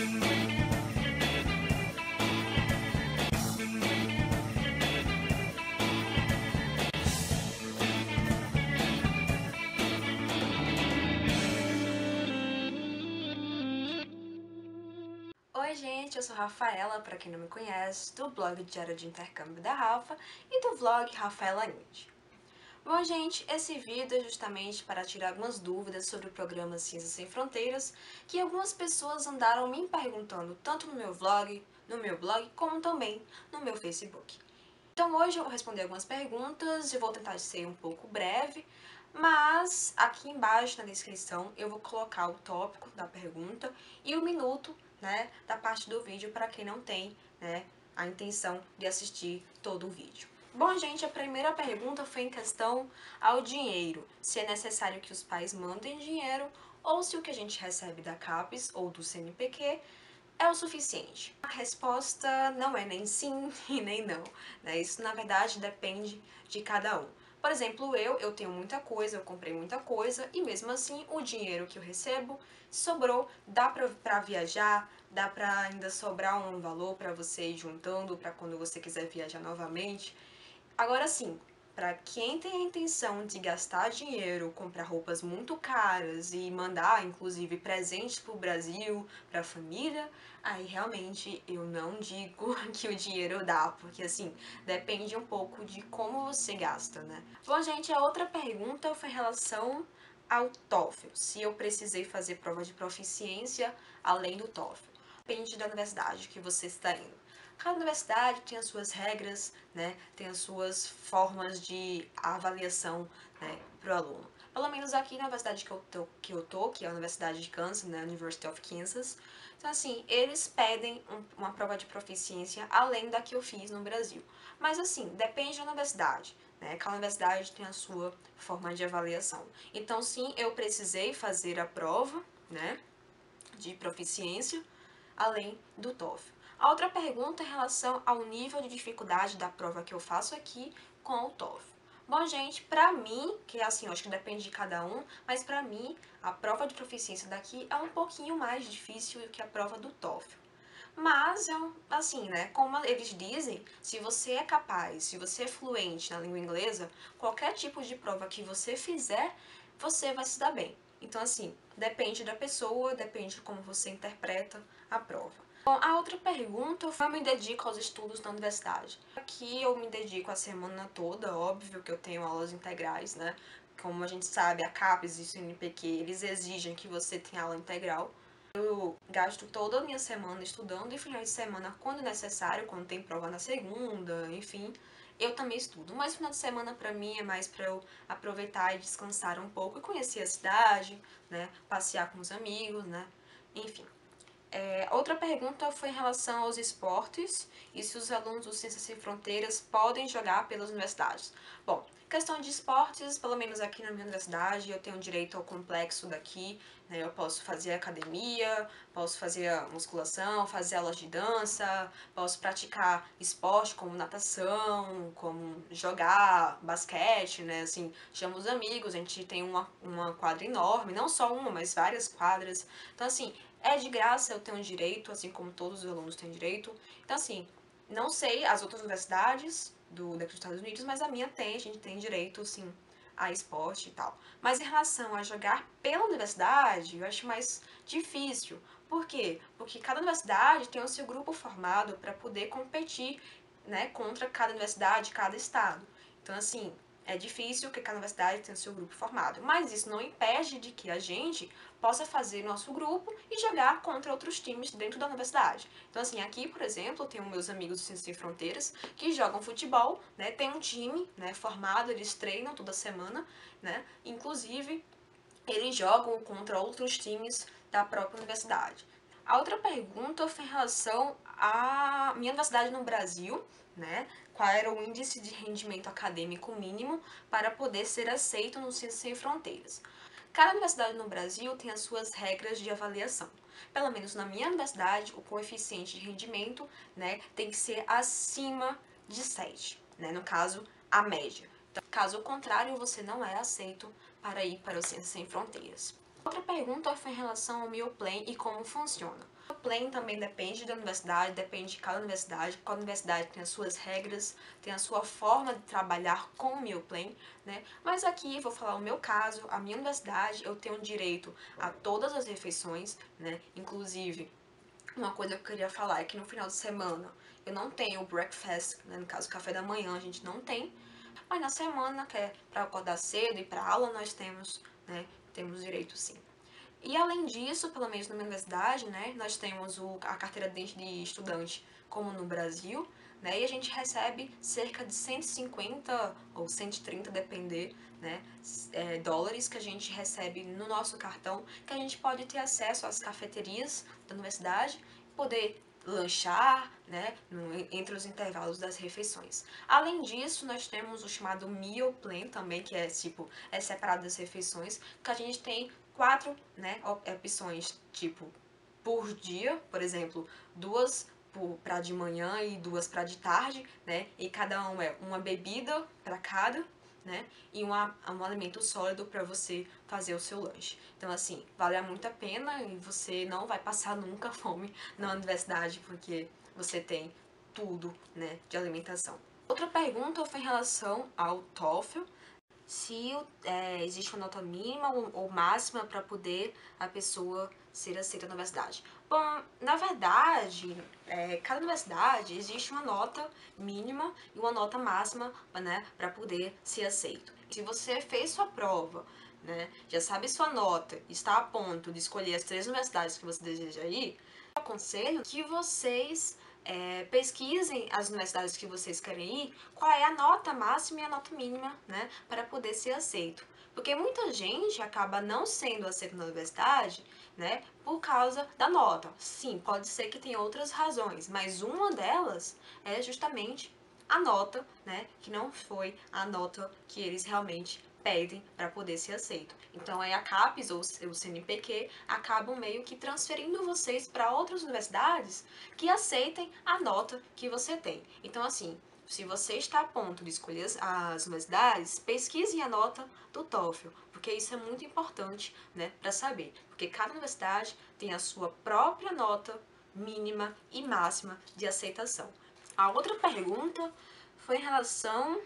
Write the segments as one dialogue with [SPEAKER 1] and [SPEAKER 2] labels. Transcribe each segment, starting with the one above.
[SPEAKER 1] Oi gente, eu sou Rafaela, para quem não me conhece, do blog Diário de Intercâmbio da Rafa e do vlog Rafaela Nid. Bom gente, esse vídeo é justamente para tirar algumas dúvidas sobre o programa Ciências Sem Fronteiras que algumas pessoas andaram me perguntando tanto no meu vlog, no meu blog, como também no meu Facebook. Então hoje eu vou responder algumas perguntas, eu vou tentar ser um pouco breve, mas aqui embaixo na descrição eu vou colocar o tópico da pergunta e o minuto, né, da parte do vídeo para quem não tem, né, a intenção de assistir todo o vídeo. Bom, gente, a primeira pergunta foi em questão ao dinheiro, se é necessário que os pais mandem dinheiro ou se o que a gente recebe da CAPES ou do CNPq é o suficiente? A resposta não é nem sim e nem não, né? Isso, na verdade, depende de cada um. Por exemplo, eu tenho muita coisa, eu comprei muita coisa e mesmo assim o dinheiro que eu recebo sobrou, dá pra viajar, dá pra ainda sobrar um valor pra você ir juntando pra quando você quiser viajar novamente. Agora sim, para quem tem a intenção de gastar dinheiro, comprar roupas muito caras e mandar, inclusive, presentes para o Brasil, para a família, aí realmente eu não digo que o dinheiro dá, porque assim, depende um pouco de como você gasta, né? Bom, gente, a outra pergunta foi em relação ao TOEFL, se eu precisei fazer prova de proficiência além do TOEFL. Depende da universidade que você está indo. Cada universidade tem as suas regras, né, tem as suas formas de avaliação, né, para o aluno. Pelo menos aqui na universidade que é a Universidade de Kansas, né, University of Kansas. Então, assim, eles pedem uma prova de proficiência além da que eu fiz no Brasil. Mas, assim, depende da universidade, né, cada universidade tem a sua forma de avaliação. Então, sim, eu precisei fazer a prova, né, de proficiência, além do TOEFL. A outra pergunta é em relação ao nível de dificuldade da prova que eu faço aqui com o TOEFL. Bom, gente, pra mim, que é assim, eu acho que depende de cada um, mas pra mim, a prova de proficiência daqui é um pouquinho mais difícil do que a prova do TOEFL. Mas, assim, né, como eles dizem, se você é capaz, se você é fluente na língua inglesa, qualquer tipo de prova que você fizer, você vai se dar bem. Então, assim, depende da pessoa, depende de como você interpreta a prova. Bom, a outra pergunta foi: eu me dedico aos estudos na universidade. Aqui eu me dedico a semana toda, óbvio que eu tenho aulas integrais, né? Como a gente sabe, a CAPES e o CNPq, eles exigem que você tenha aula integral. Eu gasto toda a minha semana estudando e finais de semana, quando necessário, quando tem prova na segunda, enfim, eu também estudo. Mas final de semana pra mim é mais pra eu aproveitar e descansar um pouco e conhecer a cidade, né? Passear com os amigos, né? Enfim. Outra pergunta foi em relação aos esportes e se os alunos do Ciências Sem Fronteiras podem jogar pelas universidades. Bom, questão de esportes, pelo menos aqui na minha universidade, eu tenho direito ao complexo daqui, né? Eu posso fazer academia, posso fazer a musculação, fazer aulas de dança, posso praticar esporte como natação, como jogar basquete, né? Assim, chamo os amigos, a gente tem uma quadra enorme, não só uma, mas várias quadras. Então, assim, é de graça, eu tenho direito, assim como todos os alunos têm direito. Então, assim, não sei as outras universidades daqui dos Estados Unidos, mas a minha tem, a gente tem direito, sim, a esporte e tal. Mas em relação a jogar pela universidade, eu acho mais difícil. Por quê? Porque cada universidade tem o seu grupo formado para poder competir, né, contra cada universidade, cada estado. Então, assim, é difícil que cada universidade tenha o seu grupo formado. Mas isso não impede de que a gente possa fazer nosso grupo e jogar contra outros times dentro da universidade. Então, assim, aqui, por exemplo, eu tenho meus amigos do Ciências Sem Fronteiras que jogam futebol, né? Tem um time, né, formado, eles treinam toda semana, né? Inclusive, eles jogam contra outros times da própria universidade. A outra pergunta foi em relação à minha universidade no Brasil, né? Qual era o índice de rendimento acadêmico mínimo para poder ser aceito no Ciências Sem Fronteiras. Cada universidade no Brasil tem as suas regras de avaliação. Pelo menos na minha universidade, o coeficiente de rendimento, né, tem que ser acima de 7, né? No caso, a média. Então, caso contrário, você não é aceito para ir para o Ciências Sem Fronteiras. Outra pergunta foi em relação ao Meal Plan e como funciona. O Plan também depende da universidade, depende de cada universidade tem as suas regras, tem a sua forma de trabalhar com o Meal Plan, né? Mas aqui vou falar o meu caso, a minha universidade, eu tenho direito a todas as refeições, né? Inclusive, uma coisa que eu queria falar é que no final de semana eu não tenho breakfast, né? No caso, café da manhã a gente não tem, mas na semana, que é para acordar cedo e para aula, nós temos, né? Temos direito sim. E além disso, pelo menos na minha universidade, né, nós temos a carteira de estudante como no Brasil, né, e a gente recebe cerca de 150 ou 130, depender, né, dólares que a gente recebe no nosso cartão, que a gente pode ter acesso às cafeterias da universidade, poder lanchar, né, entre os intervalos das refeições. Além disso, nós temos o chamado Meal Plan também, que é tipo, é separado das refeições, que a gente tem quatro, né, opções, tipo, por dia, por exemplo, duas para de manhã e duas para de tarde, né, e cada um é uma bebida para cada, né, e um alimento sólido para você fazer o seu lanche. Então, assim, vale muito a pena e você não vai passar nunca fome na universidade, porque você tem tudo, né, de alimentação. Outra pergunta foi em relação ao TOEFL, se existe uma nota mínima ou máxima para poder a pessoa ser aceita na universidade. Bom, na verdade, cada universidade existe uma nota mínima e uma nota máxima, né, para poder ser aceito. Se você fez sua prova, né, já sabe sua nota, está a ponto de escolher as 3 universidades que você deseja ir, eu aconselho que vocês pesquisem as universidades que vocês querem ir, qual é a nota máxima e a nota mínima, né, para poder ser aceito. Porque muita gente acaba não sendo aceito na universidade, né, por causa da nota. Sim, pode ser que tenha outras razões, mas uma delas é justamente a nota, né, que não foi a nota que eles realmente pedem para poder ser aceito. Então aí a CAPES ou o CNPq acabam meio que transferindo vocês para outras universidades que aceitem a nota que você tem. Então assim, se você está a ponto de escolher as universidades, pesquise a nota do TOEFL, porque isso é muito importante, né, para saber, porque cada universidade tem a sua própria nota mínima e máxima de aceitação. A outra pergunta foi em relação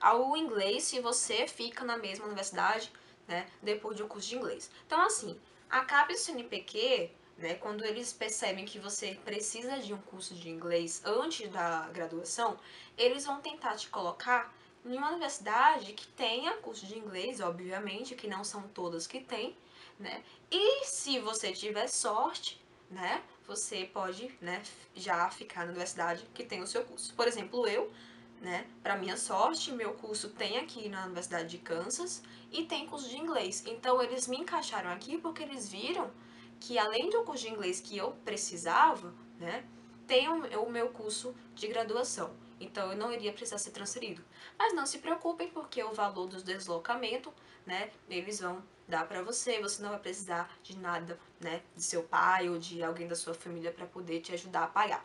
[SPEAKER 1] ao inglês, se você fica na mesma universidade, né, depois do curso de inglês. Então, assim, a CAPES e o CNPq, né, quando eles percebem que você precisa de um curso de inglês antes da graduação, eles vão tentar te colocar em uma universidade que tenha curso de inglês, obviamente, que não são todas que tem, né? E se você tiver sorte, né, você pode, né, já ficar na universidade que tem o seu curso. Por exemplo, eu, né? Para minha sorte, meu curso tem aqui na Universidade de Kansas e tem curso de inglês. Então eles me encaixaram aqui porque eles viram que além do curso de inglês que eu precisava, né, tem o meu curso de graduação. Então eu não iria precisar ser transferido. Mas não se preocupem porque o valor do deslocamento, né, eles vão dar para você, você não vai precisar de nada, né, de seu pai ou de alguém da sua família para poder te ajudar a pagar.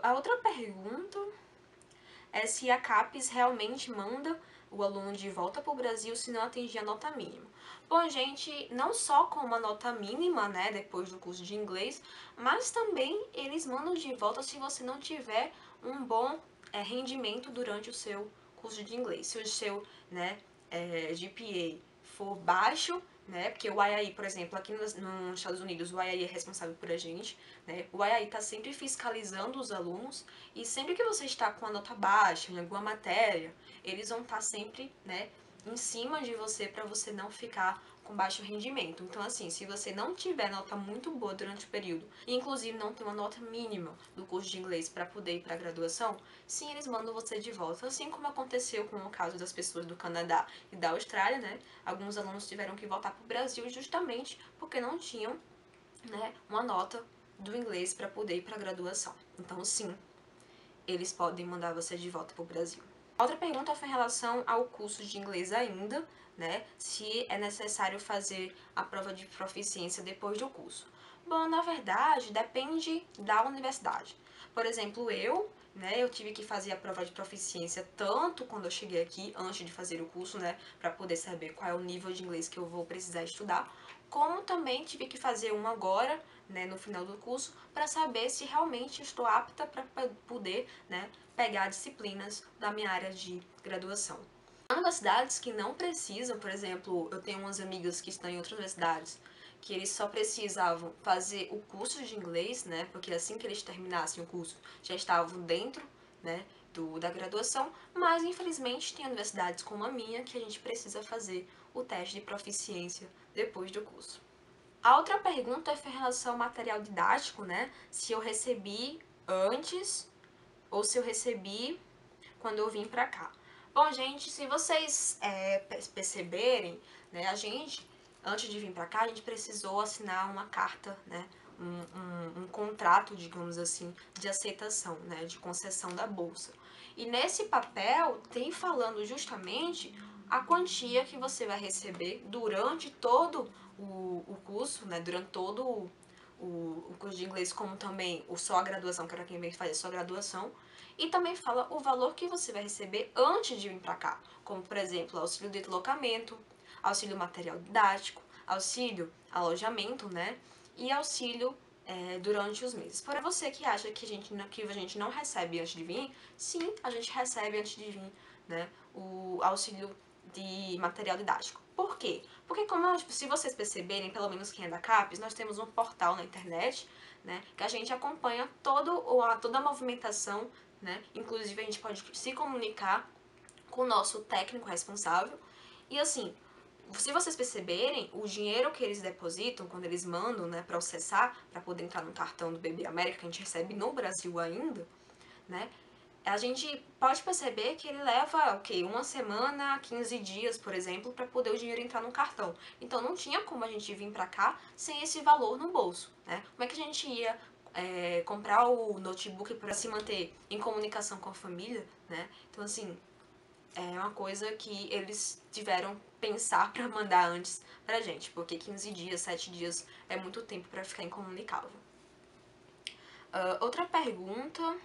[SPEAKER 1] A outra pergunta é se a CAPES realmente manda o aluno de volta para o Brasil se não atingir a nota mínima. Bom, gente, não só com uma nota mínima, né, depois do curso de inglês, mas também eles mandam de volta se você não tiver um bom rendimento durante o seu curso de inglês. Se o seu, né, GPA for baixo, né, porque o IAI, por exemplo, aqui nos Estados Unidos, o IAI é responsável por a gente, né, o IAI está sempre fiscalizando os alunos e sempre que você está com a nota baixa em alguma matéria, eles vão estar sempre, né, em cima de você para você não ficar com baixo rendimento. Então, assim, se você não tiver nota muito boa durante o período, e inclusive não tem uma nota mínima do curso de inglês para poder ir para a graduação, sim, eles mandam você de volta. Assim como aconteceu com o caso das pessoas do Canadá e da Austrália, né? Alguns alunos tiveram que voltar para o Brasil justamente porque não tinham, né, uma nota do inglês para poder ir para a graduação. Então, sim, eles podem mandar você de volta para o Brasil. Outra pergunta foi em relação ao curso de inglês ainda, né? Se é necessário fazer a prova de proficiência depois do curso. Bom, na verdade, depende da universidade. Por exemplo, né, eu tive que fazer a prova de proficiência tanto quando eu cheguei aqui, antes de fazer o curso, né, para poder saber qual é o nível de inglês que eu vou precisar estudar, como também tive que fazer um agora, né, no final do curso, para saber se realmente estou apta para poder, né, pegar disciplinas da minha área de graduação. Há universidades que não precisam, por exemplo, eu tenho umas amigas que estão em outras universidades, que eles só precisavam fazer o curso de inglês, né, porque assim que eles terminassem o curso, já estavam dentro, né, da graduação, mas infelizmente tem universidades como a minha que a gente precisa fazer o teste de proficiência depois do curso. A outra pergunta é em relação ao material didático, né? Se eu recebi antes ou se eu recebi quando eu vim pra cá. Bom, gente, se vocês perceberem, né, a gente, antes de vir pra cá, a gente precisou assinar uma carta, né, um contrato, digamos assim, de aceitação, né, de concessão da bolsa. E nesse papel tem falando justamente a quantia que você vai receber durante todo o curso, né, durante todo o curso de inglês, como também só a graduação, que era quem vem fazer só a graduação, e também fala o valor que você vai receber antes de vir para cá, como por exemplo, auxílio de deslocamento, auxílio material didático, auxílio alojamento, né, e auxílio durante os meses. Para você que acha que a gente não recebe antes de vir, sim, a gente recebe antes de vir, né, o auxílio de material didático. Por quê? Porque como se vocês perceberem, pelo menos quem é da CAPES, nós temos um portal na internet, né, que a gente acompanha toda a movimentação, né, inclusive a gente pode se comunicar com o nosso técnico responsável. E assim, se vocês perceberem, o dinheiro que eles depositam, quando eles mandam, né, processar, para poder entrar no cartão do BB América, que a gente recebe no Brasil ainda, né, a gente pode perceber que ele leva, uma semana, 15 dias, por exemplo, para poder o dinheiro entrar no cartão. Então não tinha como a gente vir para cá sem esse valor no bolso, né? Como é que a gente ia comprar o notebook para se manter em comunicação com a família, né? Então assim, é uma coisa que eles tiveram pensar para mandar antes pra gente, porque 15 dias, 7 dias é muito tempo para ficar incomunicável. Outra pergunta,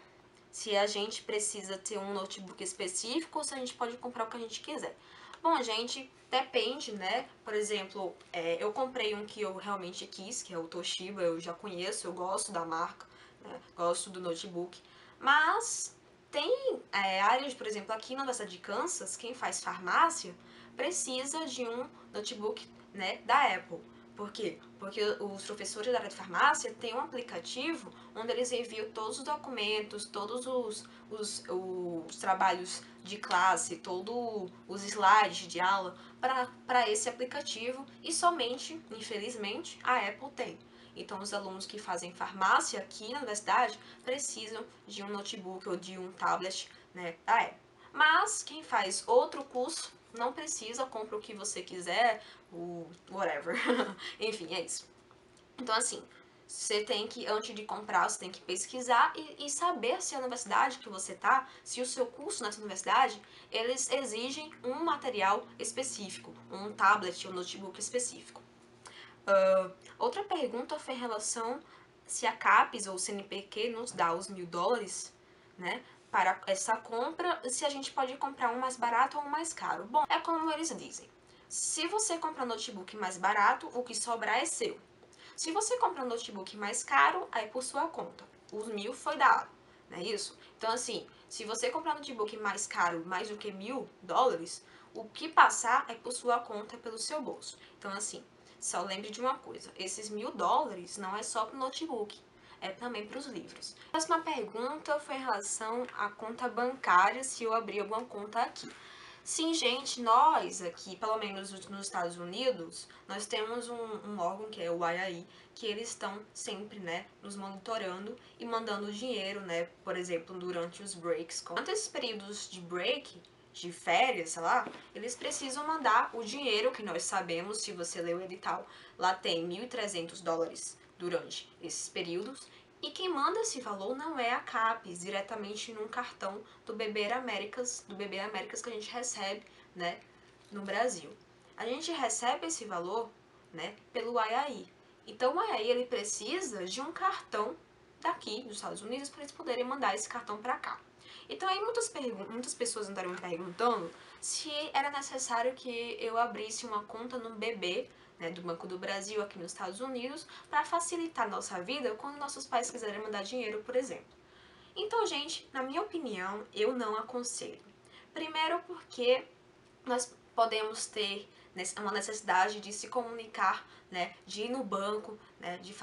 [SPEAKER 1] se a gente precisa ter um notebook específico ou se a gente pode comprar o que a gente quiser. Bom, gente, depende, né? Por exemplo, eu comprei um que eu realmente quis, que é o Toshiba, eu já conheço, eu gosto da marca, né? Gosto do notebook. Mas tem áreas, por exemplo, aqui na Universidade de Kansas, quem faz farmácia precisa de um notebook, né, da Apple. Por quê? Porque os professores da área de farmácia têm um aplicativo onde eles enviam todos os documentos, todos os trabalhos de classe, todos os slides de aula para esse aplicativo e somente, infelizmente, a Apple tem. Então, os alunos que fazem farmácia aqui na universidade precisam de um notebook ou de um tablet, né, da Apple. Mas quem faz outro curso não precisa, compra o que você quiser, o whatever. Enfim, é isso. Então, assim, você tem que, antes de comprar, você tem que pesquisar e saber se a universidade que você tá, se o seu curso nessa universidade, eles exigem um material específico, um tablet ou notebook específico. Outra pergunta foi em relação se a CAPES ou o CNPq nos dá os $1.000, né, para essa compra, se a gente pode comprar um mais barato ou um mais caro. Bom, é como eles dizem. Se você comprar um notebook mais barato, o que sobrar é seu. Se você comprar um notebook mais caro, aí por sua conta. Os 1.000 foi dado, não é isso? Então, assim, se você comprar um notebook mais caro, mais do que $1.000, o que passar é por sua conta, pelo seu bolso. Então, assim, só lembre de uma coisa, esses $1.000 não é só para o notebook, é também para os livros. A próxima pergunta foi em relação à conta bancária, se eu abrir alguma conta aqui. Sim, gente, nós aqui, pelo menos nos Estados Unidos, nós temos um órgão que é o IAI, que eles estão sempre, né, nos monitorando e mandando dinheiro, né, por exemplo, durante os breaks. Durante esses períodos de break, de férias, sei lá, eles precisam mandar o dinheiro que nós sabemos, se você leu o edital, lá tem $1.300 durante esses períodos. E quem manda esse valor não é a CAPES, diretamente num cartão do BB Américas, que a gente recebe, né, no Brasil. A gente recebe esse valor, né, pelo IAI. Então o IAI ele precisa de um cartão daqui dos Estados Unidos para eles poderem mandar esse cartão para cá. Então aí muitas pessoas andariam me perguntando se era necessário que eu abrisse uma conta no BB, né, do Banco do Brasil aqui nos Estados Unidos, para facilitar a nossa vida quando nossos pais quiserem mandar dinheiro, por exemplo. Então, gente, na minha opinião, eu não aconselho. Primeiro porque nós podemos ter uma necessidade de se comunicar, né, de ir no banco, né, de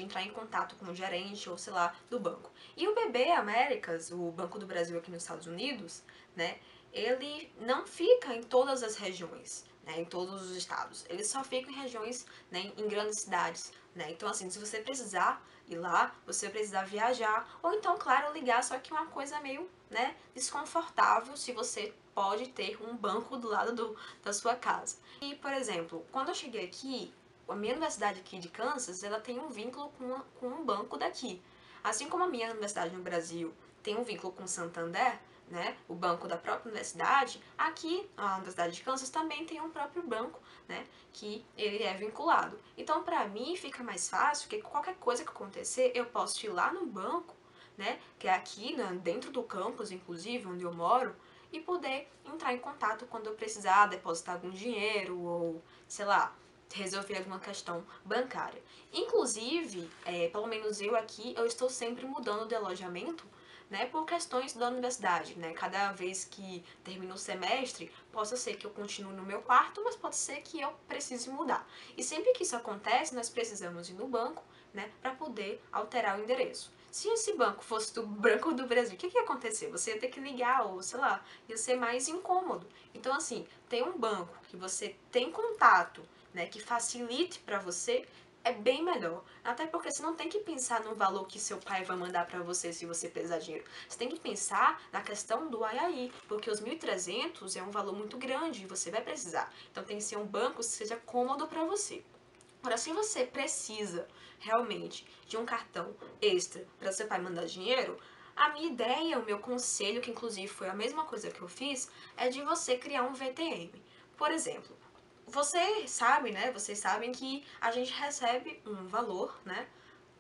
[SPEAKER 1] entrar em contato com o gerente ou sei lá, do banco. E o BB Américas, o Banco do Brasil aqui nos Estados Unidos, né, ele não fica em todas as regiões, né, em todos os estados. Ele só fica em regiões, né, em grandes cidades, né. Então, assim, se você precisar ir lá, você precisar viajar, ou então, claro, ligar, só que uma coisa meio, né, desconfortável se você pode ter um banco do lado da sua casa. E, por exemplo, quando eu cheguei aqui, a minha universidade aqui de Kansas, ela tem um vínculo com um banco daqui. Assim como a minha universidade no Brasil tem um vínculo com o Santander, né, o banco da própria universidade, aqui a Universidade de Kansas também tem um próprio banco, né, que ele é vinculado. Então, para mim, fica mais fácil, porque qualquer coisa que acontecer, eu posso ir lá no banco, né, que é aqui, né, dentro do campus, inclusive, onde eu moro, e poder entrar em contato quando eu precisar depositar algum dinheiro ou, sei lá, resolver alguma questão bancária. Inclusive, pelo menos eu aqui, eu estou sempre mudando de alojamento, né, por questões da universidade, né? Cada vez que termina o semestre, possa ser que eu continue no meu quarto, mas pode ser que eu precise mudar. E sempre que isso acontece, nós precisamos ir no banco, né, para poder alterar o endereço. Se esse banco fosse do Banco do Brasil, o que ia acontecer? Você ia ter que ligar, ou sei lá, ia ser mais incômodo. Então, assim, ter um banco que você tem contato, né, que facilite para você, é bem melhor. Até porque você não tem que pensar no valor que seu pai vai mandar para você se você precisar de dinheiro. Você tem que pensar na questão do aí, porque os 1.300 é um valor muito grande e você vai precisar. Então tem que ser um banco que seja cômodo para você. Agora, se você precisa realmente de um cartão extra para seu pai mandar dinheiro, a minha ideia, o meu conselho, que inclusive foi a mesma coisa que eu fiz, é de você criar um VTM. Por exemplo, você sabe, né? Vocês sabem que a gente recebe um valor, né,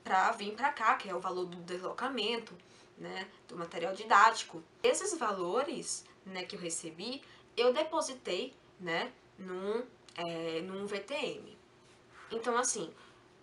[SPEAKER 1] para vir para cá, que é o valor do deslocamento, né, do material didático. Esses valores, né, que eu recebi, eu depositei, né, num VTM. Então, assim,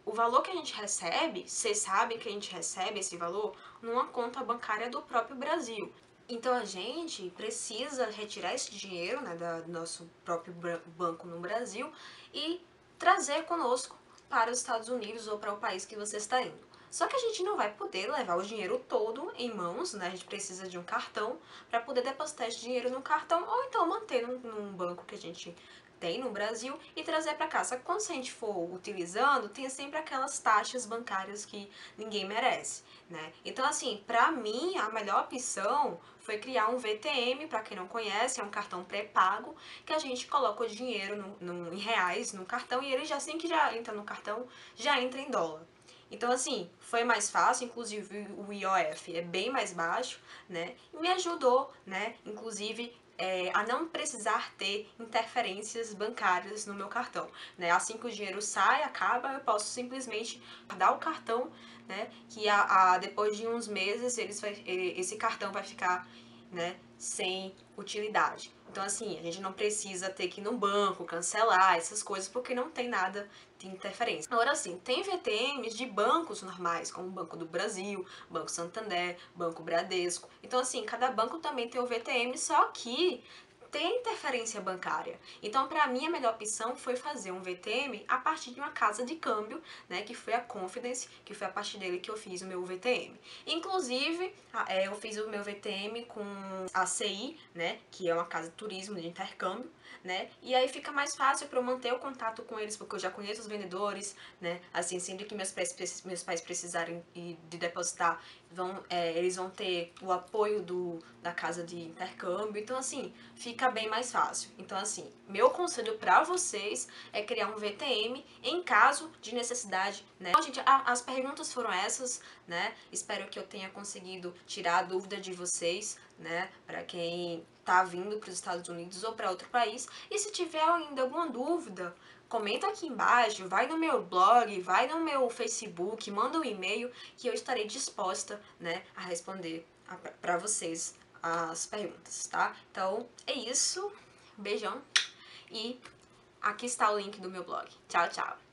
[SPEAKER 1] o valor que a gente recebe, vocês sabem que a gente recebe esse valor numa conta bancária do próprio Brasil. Então a gente precisa retirar esse dinheiro, né, do nosso próprio banco no Brasil e trazer conosco para os Estados Unidos ou para o país que você está indo. Só que a gente não vai poder levar o dinheiro todo em mãos, né? A gente precisa de um cartão para poder depositar esse dinheiro no cartão ou então manter num banco que a gente tem no Brasil e trazer para cá. Só que quando a gente for utilizando, tem sempre aquelas taxas bancárias que ninguém merece, né? Então, assim, para mim, a melhor opção foi criar um VTM, para quem não conhece, é um cartão pré-pago, que a gente coloca o dinheiro em reais no cartão e ele já assim que já entra no cartão, já entra em dólar. Então, assim, foi mais fácil, inclusive o IOF é bem mais baixo, né? E me ajudou, né? Inclusive, a não precisar ter interferências bancárias no meu cartão, né? Assim que o dinheiro sai, acaba, eu posso simplesmente dar o cartão, né? Que depois de uns meses esse cartão vai ficar, né, sem utilidade. Então, assim, a gente não precisa ter que ir no banco, cancelar essas coisas, porque não tem nada de interferência. Agora, sim, tem VTMs de bancos normais, como o Banco do Brasil, Banco Santander, Banco Bradesco. Então, assim, cada banco também tem o VTM, só que tem interferência bancária. Então, para mim, a melhor opção foi fazer um VTM a partir de uma casa de câmbio, né, que foi a Confidence, que foi a partir dele que eu fiz o meu VTM. Inclusive, eu fiz o meu VTM com a CI, né, que é uma casa de turismo, de intercâmbio, né, e aí fica mais fácil para eu manter o contato com eles, porque eu já conheço os vendedores, né, assim, sempre que meus pais precisarem de depositar, eles vão ter o apoio da casa de intercâmbio, então, assim, fica bem mais fácil. Então, assim, meu conselho para vocês é criar um VTM em caso de necessidade, né. Então, gente, as perguntas foram essas, né, espero que eu tenha conseguido tirar a dúvida de vocês, né, para quem tá vindo para os Estados Unidos ou para outro país. E se tiver ainda alguma dúvida, comenta aqui embaixo, vai no meu blog, vai no meu Facebook, manda um e-mail que eu estarei disposta, né, a responder para vocês as perguntas, tá? Então, é isso. Beijão e aqui está o link do meu blog. Tchau, tchau!